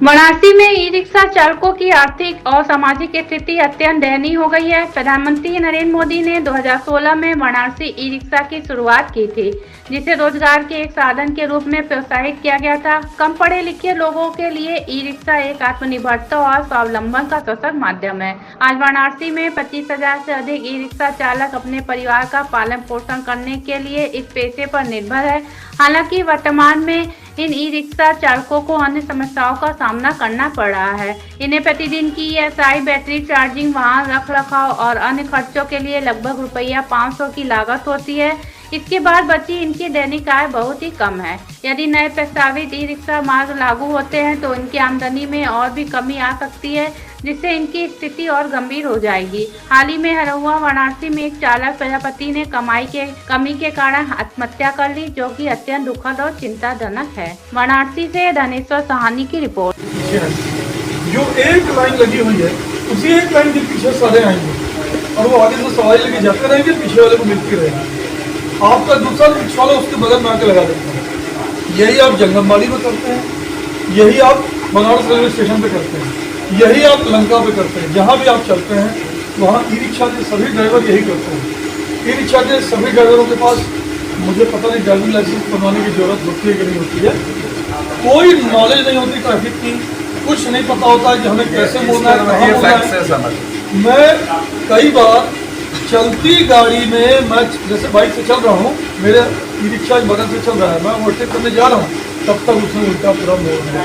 वाराणसी में e rickshaw चालकों की आर्थिक और सामाजिक स्थिति अत्यंत दयनीय हो गई है। प्रधानमंत्री नरेंद्र मोदी ने 2016 में वाराणसी ई रिक्शा की शुरुआत की थी, जिसे रोजगार के एक साधन के रूप में प्रोत्साहित किया गया था। कम पढ़े लिखे लोगों के लिए ई रिक्शा एक आत्मनिर्भरता और स्वावलंबन का सशक्त माध्यम है। आज वाराणसी में 25,000 से अधिक ई रिक्शा चालक अपने परिवार का पालन पोषण करने के लिए इस पेशे पर निर्भर है। हालांकि वर्तमान में इन ई रिक्शा चालकों को अन्य समस्याओं का सामना करना पड़ रहा है। इन्हें प्रतिदिन की ESI, बैटरी चार्जिंग, वाहन रखरखाव और अन्य खर्चों के लिए लगभग ₹500 की लागत होती है। इसके बाद बची इनकी दैनिक आय बहुत ही कम है। यदि नए प्रस्तावित ई रिक्शा मार्ग लागू होते हैं तो इनकी आमदनी में और भी कमी आ सकती है, जिससे इनकी स्थिति और गंभीर हो जाएगी। हाल ही में हरहुआ वाराणसी में एक चालक प्रजापति ने कमाई के कमी के कारण आत्महत्या कर ली, जो कि अत्यंत दुखद और चिंताजनक है। वाराणसी से धनेश्वर सहानी की रिपोर्ट। जो एक लाइन लगी हुई है, उसी एक लाइन के पीछे सारे आएंगे और वो आगे से सवारी लेके जाते रहेंगे, पीछे वाले को मिलती रहेगी। आपका दूसरा रिक्शा वाला उसके बगल में आके लगा देता है। यही आप जंगमबाड़ी में करते हैं, यही आप बनारस रेलवे स्टेशन पे करते हैं, यही आप लंका पे करते हैं। जहाँ भी आप चलते हैं वहाँ ई रिक्शा के सभी ड्राइवर यही करते हैं। ई रिक्शा के सभी ड्राइवरों के पास मुझे पता नहीं ड्राइविंग लाइसेंस बनवाने की जरूरत होती है कि नहीं होती है। कोई नॉलेज नहीं होती ट्रैफिक की, कुछ नहीं पता होता है कि हमें कैसे मोड़ना है, कहाँ मोड़ना है। मैं कई बार चलती गाड़ी में, मैं जैसे बाइक से चल रहा हूँ, मेरे ई रिक्शा बगल से चल रहा है, मैं ओवरटेक करने जा रहा हूँ, तब तक उसने उल्टा पूरा मोड़ दिया।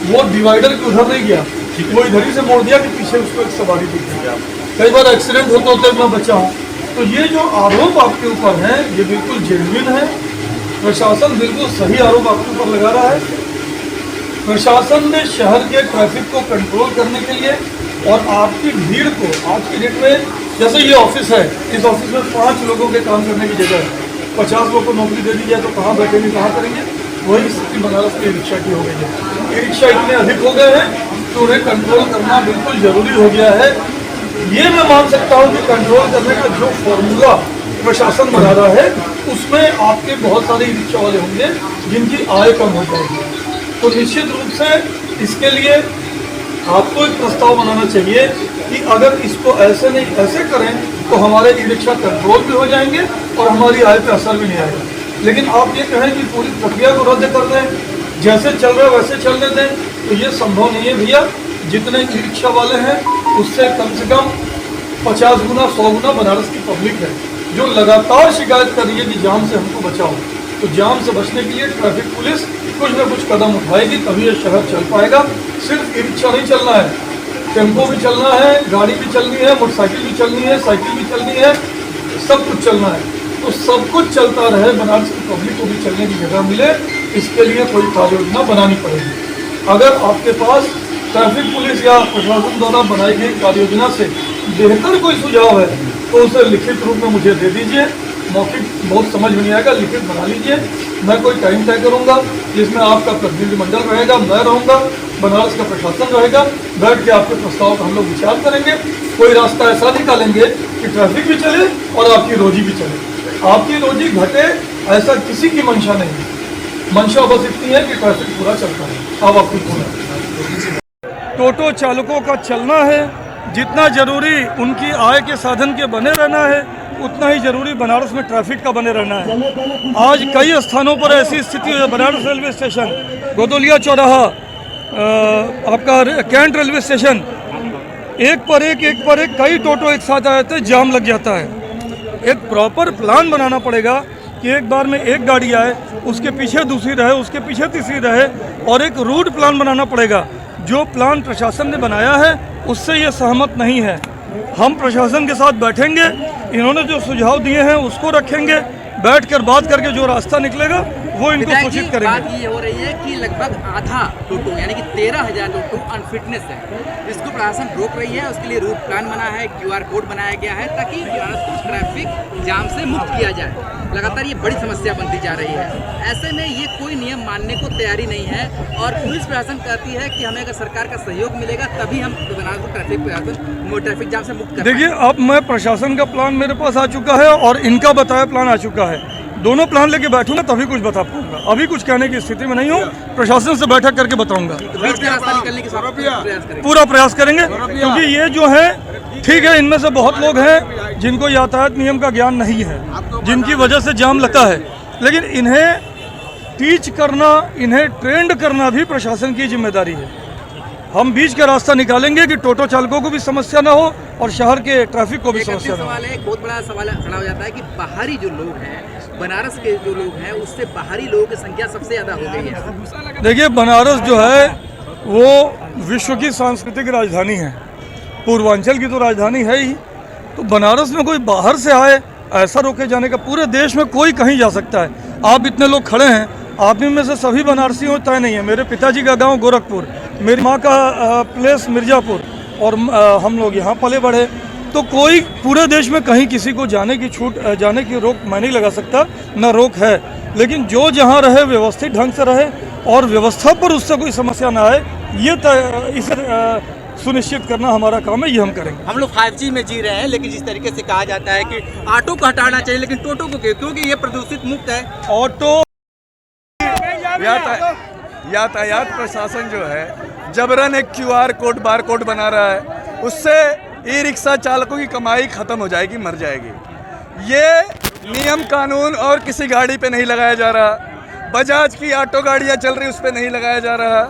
वो डिवाइडर के उधर नहीं गया, वो इधर ही से मोड़ दिया कि पीछे उसको एक सवारी दिख गया। कई बार एक्सीडेंट होते होते मैं बचा हूँ। तो ये जो आरोप आपके ऊपर है ये बिल्कुल जेन्युइन है। प्रशासन बिल्कुल सही आरोप आपके ऊपर लगा रहा है। प्रशासन ने शहर के ट्रैफिक को कंट्रोल करने के लिए और आपकी भीड़ को, आज की डेट में जैसे ये ऑफिस है, इस ऑफिस में 5 लोगों के काम करने की जगह है, 50 लोगों को नौकरी दे दी जाए तो कहाँ बैठेंगे, कहाँ करेंगे। वही स्थिति बनारस में ई रिक्शा की हो गई है। ई रिक्शा इतने अधिक हो गए हैं तो उन्हें कंट्रोल करना बिल्कुल जरूरी हो गया है। ये मैं मान सकता हूँ कि कंट्रोल करने का जो फॉर्मूला प्रशासन बना रहा है उसमें आपके बहुत सारे ई रिक्शा वाले होंगे जिनकी आय कम हो जाएगी। तो निश्चित रूप से इसके लिए आपको एक प्रस्ताव बनाना चाहिए कि अगर इसको ऐसे नहीं ऐसे करें तो हमारे ई रिक्शा कंट्रोल भी हो जाएंगे और हमारी आय पे असर भी नहीं आएगा। लेकिन आप ये कहें कि पूरी प्रक्रिया को रद्द कर दें, जैसे चल रहा है वैसे चलने दें, तो ये संभव नहीं है भैया। जितने ई रिक्शा वाले हैं उससे कम 50 गुना 100 गुना बनारस की पब्लिक है जो लगातार शिकायत कर रही है कि जाम से हमको बचाओ। तो जाम से बचने के लिए ट्रैफिक पुलिस कुछ न कुछ कदम उठाएगी, तभी ये शहर चल पाएगा। सिर्फ ई रिक्शा नहीं चलना है, टेम्पो भी चलना है, गाड़ी भी चलनी है, मोटरसाइकिल भी चलनी है, साइकिल भी चलनी है, सब कुछ चलना है। तो सब कुछ चलता रहे, बनारस की पब्लिक को भी चलने की जगह मिले, इसके लिए कोई कार्य योजना बनानी पड़ेगी। अगर आपके पास ट्रैफिक पुलिस या प्रशासन द्वारा बनाई गई कार्य योजना से बेहतर कोई सुझाव है तो उसे लिखित रूप में मुझे दे दीजिए। मौखिक बहुत समझ में नहीं आएगा, लिखित बना लीजिए। मैं कोई टाइम तय करूंगा जिसमें आपका प्रतिनिधिमंडल रहेगा, मैं रहूंगा, बनारस का प्रशासन रहेगा, बैठ के आपके प्रस्ताव का हम लोग विचार करेंगे। कोई रास्ता ऐसा निकालेंगे कि ट्रैफिक भी चले और आपकी रोजी भी चले। आपकी रोजी घटे ऐसा किसी की मंशा नहीं है। मंशा बस इतनी है कि ट्रैफिक पूरा चलता है। अब आपको पूरा टोटो चालकों का चलना है, जितना जरूरी उनकी आय के साधन के बने रहना है उतना ही जरूरी बनारस में ट्रैफिक का बने रहना है। आज कई स्थानों पर ऐसी स्थिति है, बनारस रेलवे स्टेशन, गोदोलिया चौराहा, आपका कैंट रेलवे स्टेशन, एक पर एक कई टोटो एक साथ आ जाते हैं, जाम लग जाता है। एक प्रॉपर प्लान बनाना पड़ेगा कि एक बार में एक गाड़ी आए, उसके पीछे दूसरी रहे, उसके पीछे तीसरी रहे, और एक रूट प्लान बनाना पड़ेगा। जो प्लान प्रशासन ने बनाया है उससे ये सहमत नहीं है। हम प्रशासन के साथ बैठेंगे, इन्होंने जो सुझाव दिए हैं उसको रखेंगे, बैठकर बात करके जो रास्ता निकलेगा वो इनको सूचित करेंगे। बात ये हो रही है कि लगभग आधा टोटो यानी कि 13,000 टोटो अनफिटनेस है, इसको प्रशासन रोक रही है। उसके लिए रूट प्लान बना है, QR कोड बनाया गया है ताकि बनारस को ट्रैफिक जाम से मुक्त किया जाए। लगातार ये बड़ी समस्या बनती जा रही है। ऐसे में ये कोई नियम मानने को तैयारी नहीं है और पुलिस प्रशासन कहती है कि हमें अगर सरकार का सहयोग मिलेगा तभी हम बनारस को ट्रैफिक जाम से मुक्त कर। देखिए, अब मैं प्रशासन का प्लान मेरे पास आ चुका है और इनका बताया प्लान आ चुका है। दोनों प्लान लेके बैठूंगा तभी कुछ बता पाऊंगा। अभी कुछ कहने की स्थिति में नहीं हूँ, प्रशासन से बैठक करके बताऊंगा। बीच का रास्ता निकलने की प्रयास करेंगे, पूरा प्रयास करेंगे, क्योंकि ये जो है ठीक है, इनमें से बहुत लोग हैं जिनको यातायात नियम का ज्ञान नहीं है, जिनकी वजह से जाम लगता है, लेकिन इन्हें टीच करना, इन्हें ट्रेंड करना भी प्रशासन की जिम्मेदारी है। हम बीच का रास्ता निकालेंगे कि टोटो चालकों को भी समस्या ना हो और शहर के ट्रैफिक को भी समस्या ना हो। सवाल है, एक बहुत बड़ा सवाल खड़ा हो जाता है कि बाहरी जो लोग हैं, बनारस के जो लोग हैं, उससे बाहरी लोगों की संख्या सबसे ज़्यादा हो गई है। देखिए, बनारस जो है वो विश्व की सांस्कृतिक राजधानी है, पूर्वांचल की तो राजधानी है ही, तो बनारस में कोई बाहर से आए ऐसा रोके जाने का, पूरे देश में कोई कहीं जा सकता है। आप इतने लोग खड़े हैं, आप में से सभी बनारसी हो तय नहीं है। मेरे पिताजी का गांव गोरखपुर, मेरी माँ का प्लेस मिर्ज़ापुर, और हम लोग यहाँ पले बढ़े, तो कोई पूरे देश में कहीं किसी को जाने की छूट, जाने की रोक मैं नहीं लगा सकता, न रोक है। लेकिन जो जहाँ रहे व्यवस्थित ढंग से रहे और व्यवस्था पर उससे कोई समस्या ना आए, ये इसे सुनिश्चित करना हमारा काम है, ये हम करेंगे। हम लोग 5G में जी रहे हैं, लेकिन जिस तरीके से कहा जाता है कि ऑटो को हटाना चाहिए, लेकिन टोटो को क्यों? क्योंकि ये प्रदूषित मुक्त है। ऑटो यातायात प्रशासन जो है जबरन एक QR कोड, बार कोड बना रहा है, उससे ई रिक्शा चालकों की कमाई खत्म हो जाएगी, मर जाएगी। ये नियम कानून और किसी गाड़ी पे नहीं लगाया जा रहा। बजाज की ऑटो गाड़ियाँ चल रही, उस पर नहीं लगाया जा रहा,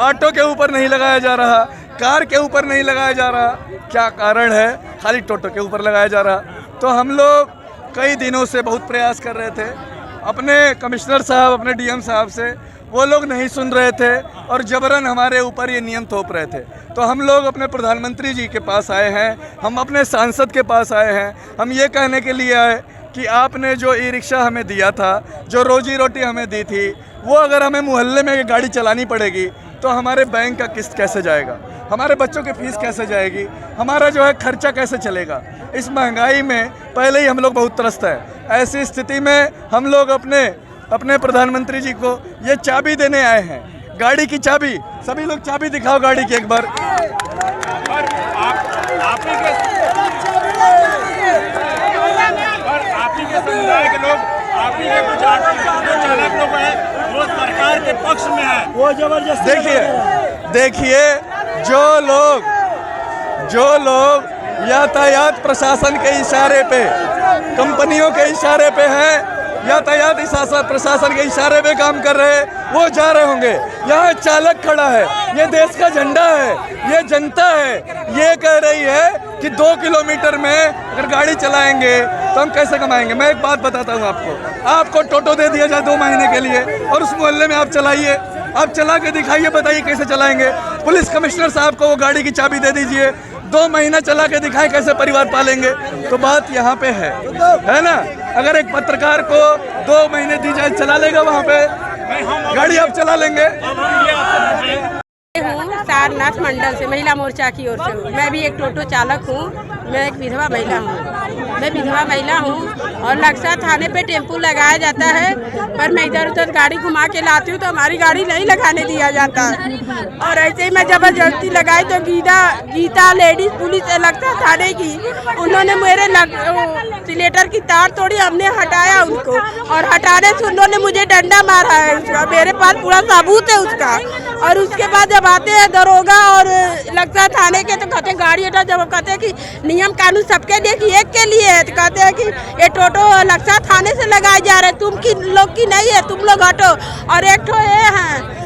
ऑटो के ऊपर नहीं लगाया जा रहा, कार के ऊपर नहीं लगाया जा रहा। क्या कारण है? खाली टोटो के ऊपर लगाया जा रहा। तो हम लोग कई दिनों से बहुत प्रयास कर रहे थे अपने कमिश्नर साहब, अपने DM साहब से, वो लोग नहीं सुन रहे थे और जबरन हमारे ऊपर ये नियम थोप रहे थे। तो हम लोग अपने प्रधानमंत्री जी के पास आए हैं, हम अपने सांसद के पास आए हैं, हम ये कहने के लिए आए कि आपने जो ई रिक्शा हमें दिया था, जो रोजी रोटी हमें दी थी, वो अगर हमें मोहल्ले में गाड़ी चलानी पड़ेगी तो हमारे बैंक का किस्त कैसे जाएगा, हमारे बच्चों की फीस कैसे जाएगी, हमारा जो है खर्चा कैसे चलेगा। इस महंगाई में पहले ही हम लोग बहुत त्रस्त हैं। ऐसी स्थिति में हम लोग अपने प्रधानमंत्री जी को ये चाबी देने आए हैं, गाड़ी की चाबी। सभी लोग चाबी दिखाओ गाड़ी की एक बार। आप ही के समुदाय के लोग, आप ही के कुछ ऑटो चालक लोग हैं वो सरकार के पक्ष में है, वो जबरदस्ती। देखिए जो लोग यातायात प्रशासन के इशारे पे, कंपनियों के इशारे पे हैं, यातायात प्रशासन के इशारे पे काम कर रहे हैं, वो जा रहे होंगे। यहाँ चालक खड़ा है, ये देश का झंडा है, ये जनता है, ये कह रही है कि 2 किलोमीटर में अगर गाड़ी चलाएंगे तो हम कैसे कमाएंगे। मैं एक बात बताता हूँ आपको टोटो दे दिया जाए 2 महीने के लिए और उस मोहल्ले में आप चलाइए, आप चला के दिखाइए, बताइए कैसे चलाएंगे। पुलिस कमिश्नर साहब को वो गाड़ी की चाबी दे दीजिए, 2 महीना चला के दिखाए कैसे परिवार पालेंगे। तो बात यहाँ पे है ना। अगर एक पत्रकार को 2 महीने दी जाए, चला लेगा वहाँ पे गाड़ी, आप चला लेंगे। सारनाथ मंडल से महिला मोर्चा की ओर से हूँ। मैं भी एक टोटो चालक हूँ, मैं एक विधवा महिला हूँ और लक्सा थाने पे टेम्पू लगाया जाता है, पर मैं इधर उधर गाड़ी घुमा के लाती हूँ तो हमारी गाड़ी नहीं लगाने दिया जाता। और ऐसे ही मैं जबरदस्ती लगाई तो गीता लेडीज पुलिस लक्सा थाने की, उन्होंने मेरे सिलेटर की तार तोड़ी, हमने हटाया उनको और हटाने से उन्होंने मुझे डंडा मारा है उसका, मेरे पास पूरा सबूत है उसका। और उसके बाद जब आते हैं दरोगा और लक्सा थाने के तो कहते हैं गाड़ी हटा, जब कहते हैं कि नियम कानून सबके लिए कि एक के लिए है, तो कहते हैं कि ये टोटो लक्सा थाने से लगाए जा रहे, तुम की लोग की नहीं है, तुम लोग हटो। और एक ठो ये है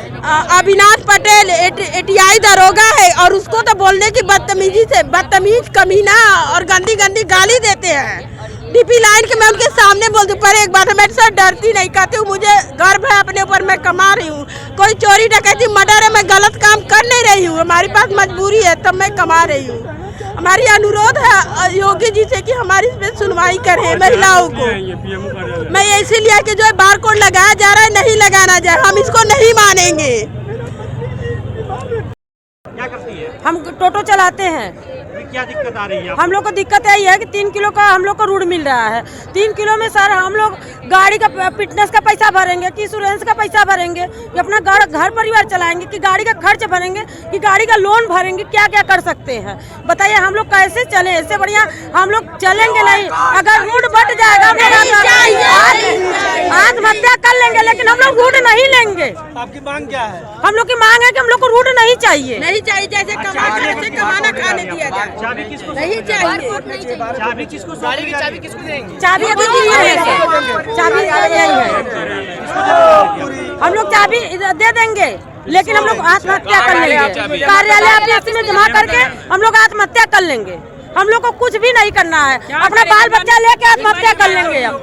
अविनाश पटेल एटीआई दरोगा है और उसको तो बोलने की बदतमीज कमीना और गंदी गाली देते हैं। डीपी लाइन के मैं उनके सामने बोल दूं, पर एक बात है, मैं सर डरती नहीं, कहती हूँ मुझे गर्व है अपने ऊपर, मैं कमा रही हूँ। कोई चोरी डकैती मर्डर है, मैं गलत काम कर नहीं रही हूँ, हमारे पास मजबूरी है तब मैं कमा रही हूँ। हमारी अनुरोध है योगी जी से कि हमारी इस पे सुनवाई करें महिलाओं को। मैं इसीलिए कि जो बार कोड लगाया जा रहा है नहीं लगाना जाए, हम इसको नहीं मानेंगे। क्या करती है? हम टोटो चलाते हैं। क्या दिक्कत आ रही है? हम लोग को दिक्कत यही है कि 3 किलो का हम लोग को रूड मिल रहा है। 3 किलो में सर हम लोग गाड़ी का फिटनेस का पैसा भरेंगे कि इंश्योरेंस का पैसा भरेंगे कि अपना घर परिवार चलाएंगे कि गाड़ी का खर्च भरेंगे कि गाड़ी का लोन भरेंगे, क्या क्या कर सकते हैं बताइए। हम लोग कैसे चले? इससे बढ़िया हम लोग चलेंगे नहीं। अगर रूट बट जाएगा आत्महत्या कर लेंगे, लेकिन हम लोग रूट नहीं लेंगे। आपकी मांग क्या है? हम लोग की मांग है कि हम लोग को रूट नहीं चाहिए, नहीं चाहिए। जैसे कमाना खाने दिया जाए नहीं चाहिए। चाबी किसको? गाड़ी की चाबी किसको देंगे? चाबी अभी चाबी यही है। हम लोग चाबी दे देंगे, लेकिन हम लोग आत्महत्या कर लेंगे। कार्यालय अपने में जमा करके हम लोग आत्महत्या कर लेंगे। हम लोग को कुछ भी नहीं करना है, अपना बाल बच्चा लेके आत्महत्या कर लेंगे। अब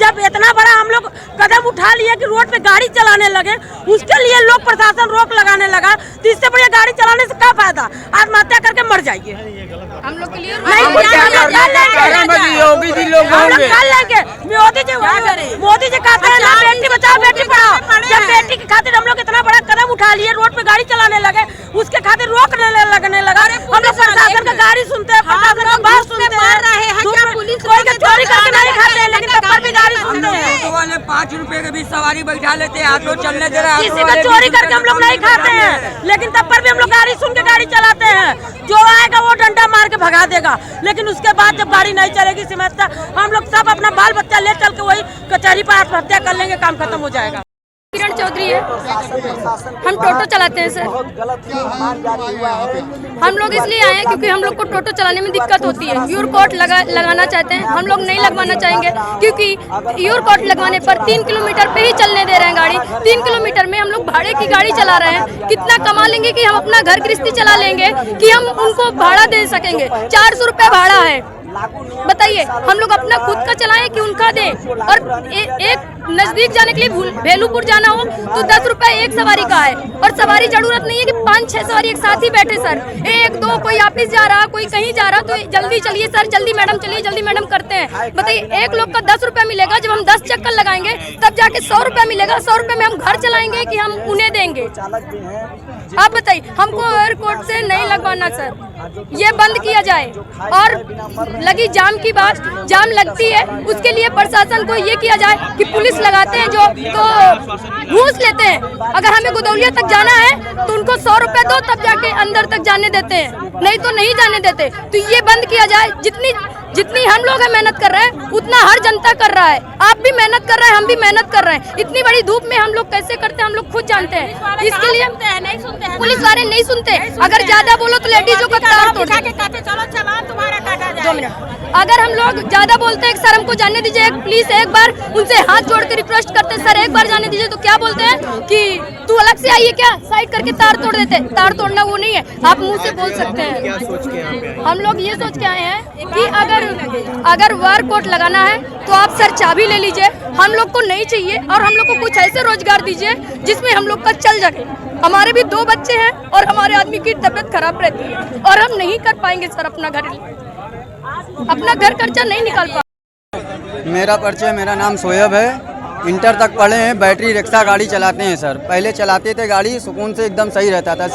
जब इतना बड़ा हम लोग कदम उठा लिए कि रोड पे गाड़ी चलाने लगे, उसके लिए लोग प्रशासन रोक लगाने लगा, तो इससे बढ़िया गाड़ी चलाने से क्या फायदा? आत्महत्या करके मर जाइए। हम लोग के लिए योगी जी लोग कर लेंगे। मोदी जी कहते हैं ना बेटी बचाओ बेटी पढ़ाओ। जब बेटी की खातिर हम लोग इतना बड़ा कदम उठा लिए, रोड पे गाड़ी चलाने लगे, उसके खातिर रोक लगने लगा। हम लोग प्रशासन का गाड़ी सुनते हैं, प्रशासन का बात सुनते हैं। कोई का चोरी करके नहीं खाते हैं, लेकिन तब पर भी गाड़ी सुनते हैं। ऑटो वाले 5 रुपए के भी सवारी बैठा लेते हैं, ऑटो चलने दे रहा है। किसी का चोरी करके हम लोग नहीं खाते हैं, लेकिन तब पर भी हम लोग गाड़ी सुन के गाड़ी चलाते हैं। जो आएगा वो डंडा मार के भगा देगा, लेकिन उसके बाद जब गाड़ी नहीं चलेगी समझता हम लोग सब अपना बाल बच्चा ले चल के वही कचहरी पर आत्महत्या कर लेंगे, काम खत्म हो जाएगा। किरण चौधरी है, हम टोटो चलाते हैं सर। हम लोग इसलिए आए हैं क्योंकि हम लोग को टोटो चलाने में दिक्कत होती है। यूर कोड लगाना चाहते हैं, हम लोग नहीं लगवाना चाहेंगे, क्योंकि यूर कोड लगवाने पर 3 किलोमीटर पे ही चलने दे रहे हैं गाड़ी। 3 किलोमीटर में हम लोग भाड़े की गाड़ी चला रहे हैं। कितना कमा लेंगे कि हम अपना घर गृहस्थी चला लेंगे, कि हम उनको भाड़ा दे सकेंगे? 400 रुपये भाड़ा है, बताइए। हम लोग अपना खुद का चलाएं कि उनका दें? और एक नजदीक जाने के लिए भेलूपुर जाना हो तो 10 रुपए एक सवारी का है, और सवारी जरूरत नहीं है कि 5-6 सवारी एक साथ ही बैठे सर। 1-2 कोई ऑफिस जा रहा, कोई कहीं जा रहा, तो जल्दी चलिए सर, जल्दी मैडम चलिए, जल्दी मैडम करते हैं। बताइए, एक लोग का 10 रुपया मिलेगा, जब हम 10 चक्कर लगाएंगे तब जाके 100 रुपया मिलेगा। 100 रुपये में हम घर चलाएंगे कि हम उन्हें देंगे? आप बताइए। हमको एयरपोर्ट से नहीं लगवाना सर, ये बंद किया जाए। और लगी जाम की बात, जाम लगती है उसके लिए प्रशासन को ये किया जाए कि पुलिस लगाते हैं जो तो घूस लेते हैं। अगर हमें गुदौलिया तक जाना है तो उनको 100 रुपये दो, तब जाके अंदर तक जाने देते हैं, नहीं तो नहीं जाने देते। तो ये बंद किया जाए। जितनी हम लोग मेहनत कर रहे हैं उतना हर जनता कर रहा है। आप भी मेहनत कर रहे हैं, हम भी मेहनत कर रहे हैं। इतनी बड़ी धूप में हम लोग कैसे करते हैं हम लोग खुद जानते हैं। इसके लिए पुलिस वाले नहीं सुनते। अगर ज्यादा बोलो तो लेडीजों का तार तोड़ देते। 2 मिनट। अगर हम लोग ज्यादा बोलते हैं सर हमको जाने दीजिए, प्लीज एक बार उनसे हाथ जोड़ के रिक्वेस्ट करते हैं, सर एक बार जाने दीजिए, तो क्या बोलते हैं कि तू अलग से आइए क्या, साइड करके तार तोड़ देते हैं। तार तोड़ना वो नहीं है, आप मुंह से बोल सकते हैं। हम लोग ये सोच के आए हैं कि अगर वार कोट लगाना है तो आप सर चाबी ले लीजिए, हम लोग को नहीं चाहिए। और हम लोग को कुछ ऐसे रोजगार दीजिए जिसमें हम लोग का चल सके। हमारे भी 2 बच्चे हैं और हमारे आदमी की तबीयत खराब रहती है, और हम नहीं कर पाएंगे सर अपना घर खर्चा नहीं निकाल पाएंगे। मेरा परिचय, मेरा नाम सोयब है, इंटर तक पढ़े हैं, बैटरी रिक्शा गाड़ी चलाते हैं सर। पहले चलाते थे गाड़ी, सुकून से एकदम सही रहता था।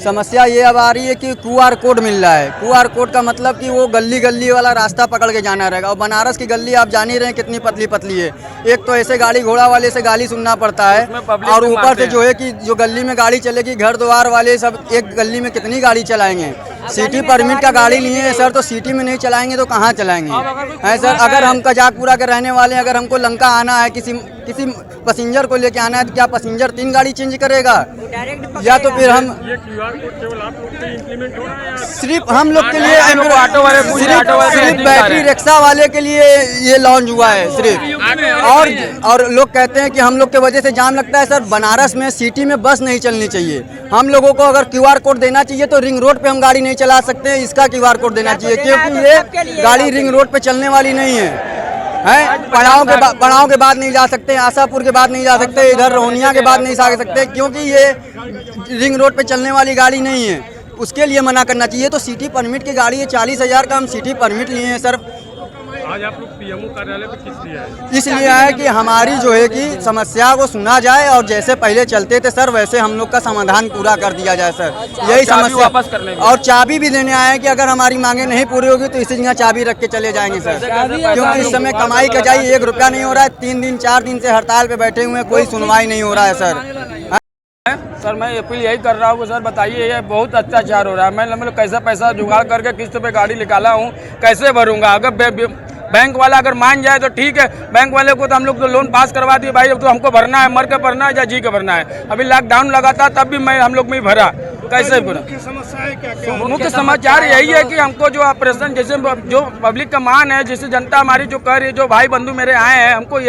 समस्या ये अब आ रही है कि QR कोड मिल रहा है। QR कोड का मतलब कि वो गली गली वाला रास्ता पकड़ के जाना रहेगा। और बनारस की गली आप जान ही रहे हैं कितनी पतली पतली है। एक तो ऐसे गाड़ी घोड़ा वाले से गाली सुनना पड़ता है, और ऊपर से जो है कि जो गली में गाड़ी चलेगी, घर द्वार वाले सब एक गली में कितनी गाड़ी चलाएंगे। सिटी परमिट का गाड़ी लिए है सर, तो सिटी में नहीं चलाएंगे तो कहाँ चलाएंगे? है सर, अगर हम कजाकपुरा के रहने वाले हैं, अगर हमको लंका आना है, किसी पैसेंजर को लेके आना है, तो क्या पैसेंजर 3 गाड़ी चेंज करेगा? या तो फिर हम सिर्फ हम लोग के लिए सिर्फ बैटरी रिक्शा वाले के लिए ये लॉन्च हुआ है सिर्फ। और लोग कहते हैं कि हम लोग के वजह से जाम लगता है। सर, बनारस में सिटी में बस नहीं चलनी चाहिए। हम लोगों को अगर QR कोड देना चाहिए तो रिंग रोड पे हम गाड़ी नहीं चला सकते हैं, इसका QR कोड देना चाहिए, क्योंकि ये गाड़ी रिंग रोड पे चलने वाली नहीं है। पड़ाव के बाद नहीं जा सकते, आशापुर के बाद नहीं जा सकते, इधर रोहनिया के बाद नहीं जा सकते, क्योंकि ये रिंग रोड पे चलने वाली गाड़ी नहीं है। उसके लिए मना करना चाहिए। तो सिटी परमिट की गाड़ी है, 40,000 का हम सिटी परमिट लिए हैं सर। आज आप लोग पीएमओ कार्यालय पे किस लिए आए? इसलिए है कि हमारी जो है कि समस्या को सुना जाए और जैसे पहले चलते थे सर वैसे हम लोग का समाधान पूरा कर दिया जाए सर, यही समस्या वापस करने और चाबी भी देने आए कि अगर हमारी मांगे नहीं पूरी होगी तो इसी जगह चाबी रख के चले जाएंगे सर, क्योंकि इस समय कमाई कजाई 1 रुपया नहीं हो रहा है। 3 दिन 4 दिन से हड़ताल पे बैठे हुए हैं, कोई सुनवाई नहीं हो रहा है सर। सर मैं अपील यही कर रहा हूँ सर बताइए ये बहुत अत्याचार हो रहा है। मैं मतलब कैसा पैसा जुगाड़ करके किस्त पे गाड़ी निकाला हूँ, कैसे भरूंगा? अगर बैंक वाला अगर मान जाए तो ठीक है, बैंक वाले को तो हम लोग तो लोन पास करवा दिए भाई, अब तो हमको भरना है, मर के भरना है या जी के भरना है। अभी लॉकडाउन लगा था तब भी हम लोग में भरा, कैसे भरा? मुख्य समाचार यही है कि हमको जो ऑपरेशन जैसे जो पब्लिक का मान है, जैसे जनता हमारी जो कर रही है, जो भाई बंधु मेरे आए हैं, हमको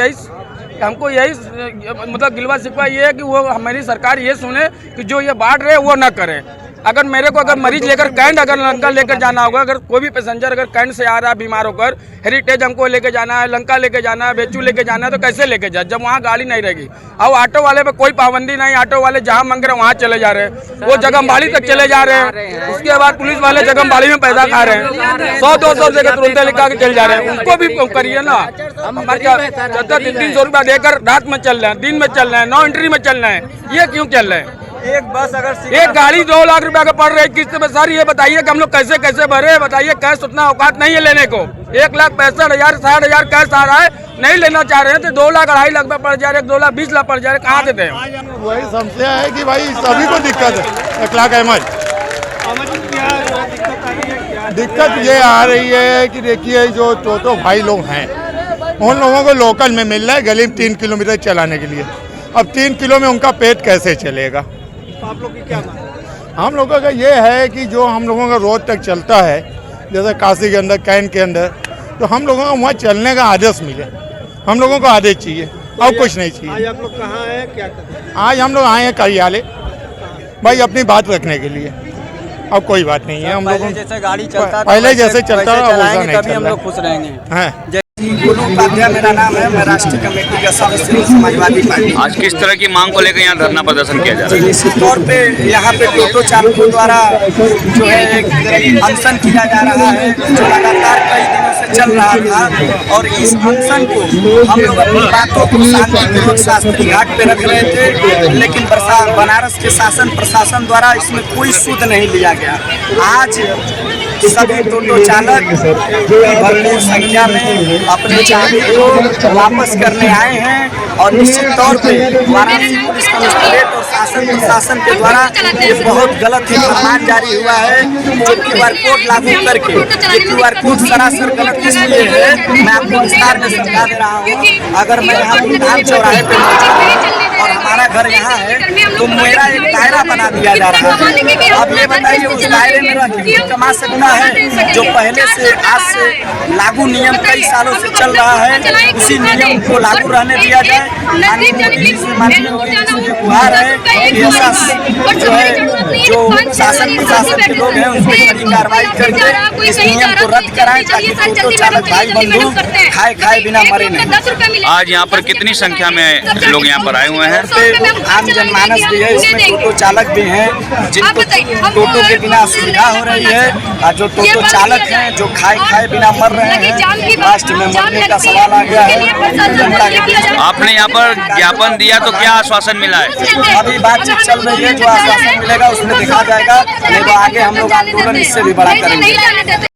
यही मतलब गिलवा शिकवा ये है कि वो हमारी सरकार ये सुने कि जो ये बांट रहे वो ना करे। अगर मेरे को अगर मरीज लेकर कैंट अगर लंका लेकर जाना होगा, अगर कोई भी पैसेंजर अगर कैंट से आ रहा है बीमार होकर, हेरिटेज हमको लेके जाना है, लंका लेके जाना है, बेचू लेके जाना है, तो कैसे लेके जाए जब वहाँ गाड़ी नहीं रहेगी? अब ऑटो वाले पे कोई पाबंदी नहीं, ऑटो वाले जहाँ मांग रहे हैं वहाँ चले जा रहे हैं, वो जगमबाड़ी तक चले जा रहे हैं। उसके बाद पुलिस वाले जगमबाड़ी में पैसा खा रहे हैं, 100-200 जगह तुरंत लिखा के चले जा रहे हैं। उनको भी करिए ना, हमारे 300 रुपया देकर रात में चल रहे हैं, दिन में चल रहे हैं, 9 एंट्री में चल रहे हैं, ये क्यों चल रहे हैं? एक बस अगर एक गाड़ी 2 लाख रुपया का पड़ रही है किस्त में सर, ये बताइए कि हम लोग कैसे कैसे भरे? बताइए, कैश उतना औकात नहीं है लेने को। 1,65,000 60,000 कैश आ रहा है, नहीं लेना चाह रहे हैं तो 2 लाख 2.5 लाख रुपया पड़ जा रहे, 2 लाख 20 लाख पड़ जा रहे, कहाँ देते हैं? वही समस्या है कि भाई सभी को दिक्कत है। 1 लाख अहमद दिक्कत ये आ रही है कि देखिए जो टोटो भाई लोग हैं उन लोगों को लोकल में मिल रहा है गली में 3 किलोमीटर चलाने के लिए। अब 3 किलो में उनका पेट कैसे चलेगा? आप लोग की क्या मांग? हम लोगों का ये है कि जो हम लोगों का रोड तक चलता है, जैसे काशी के अंदर, कैंट के अंदर, तो हम लोगों को वहाँ चलने का आदेश मिले। हम लोगों को आदेश चाहिए और कुछ नहीं चाहिए। आज आप लोग कहाँ हैं, क्या कर रहे हैं? आज हम लोग आए हैं कार्यालय भाई अपनी बात रखने के लिए। अब कोई बात नहीं है, हम लोग जैसे गाड़ी चलता पहले जैसे चलता रहा तभी हम लोग खुश रहेंगे। हैं। गोलू उपाध्याय मेरा नाम है, मैं राष्ट्रीय कमेटी का सदस्य हूँ समाजवादी पार्टी। आज किस तरह की मांग को लेकर यहाँ धरना प्रदर्शन किया जा रहा है? निश्चित तौर पे यहाँ पे टोटो चालकों द्वारा जो है एक अनशन किया जा रहा है, जो लगातार कई दिनों से चल रहा था, और इस अनशन को हम लोग अपनी बातों को शांतिपूर्वक शास्त्री घाट पे रख रहे थे, लेकिन बनारस के शासन प्रशासन द्वारा इसमें कोई सुध नहीं लिया गया। आज सभी टोटो चालक भरपूर संख्या में अपने चाबी को वापस करने आए हैं, और निश्चित तौर पे वाराणसी पुलिस कमिश्नरेट और शासन प्रशासन के द्वारा ये बहुत गलत ही फरमान जारी हुआ है, जो QR कोड लागू करके। ये QR कोड सरासर गलत इसलिए है, मैं आपको विस्तार में समझा दे रहा हूँ। अगर मैं यहाँ धाम चौराहे पे और हमारा घर यहाँ है तो मेरा एक दायरा बना दिया जा रहा है। अब ये बताइए उस दायरे में रह के कमा सकता है? जो पहले से आज से लागू नियम कई सालों से चल रहा है, उसी नियम को लागू रहने दिया जाए। गुहार है कि ऐसा जो है जो शासन प्रशासन के लोग हैं उस पर कड़ी कार्रवाई करके इस नियम को रद्द कराएं, ताकि टोटो चालक भाई बंधु खाए बिना मरे नहीं। आज यहाँ पर कितनी संख्या में लोग यहाँ पर आए हुए हैं? आम जनमानस भी है, इसमें टोटो चालक भी हैं जिनको टोटो के बिना असुविधा हो रही है, और जो टोटो चालक हैं जो खाए बिना मर रहे हैं। राष्ट्र में मरने का सवाल आ गया है। आपने यहाँ पर ज्ञापन दिया तो क्या आश्वासन मिला है? अभी बातचीत चल रही है, जो आश्वासन मिलेगा उसमें देखा जाएगा, नहीं तो आगे हम लोग आंदोलन इससे भी बड़ा करेंगे।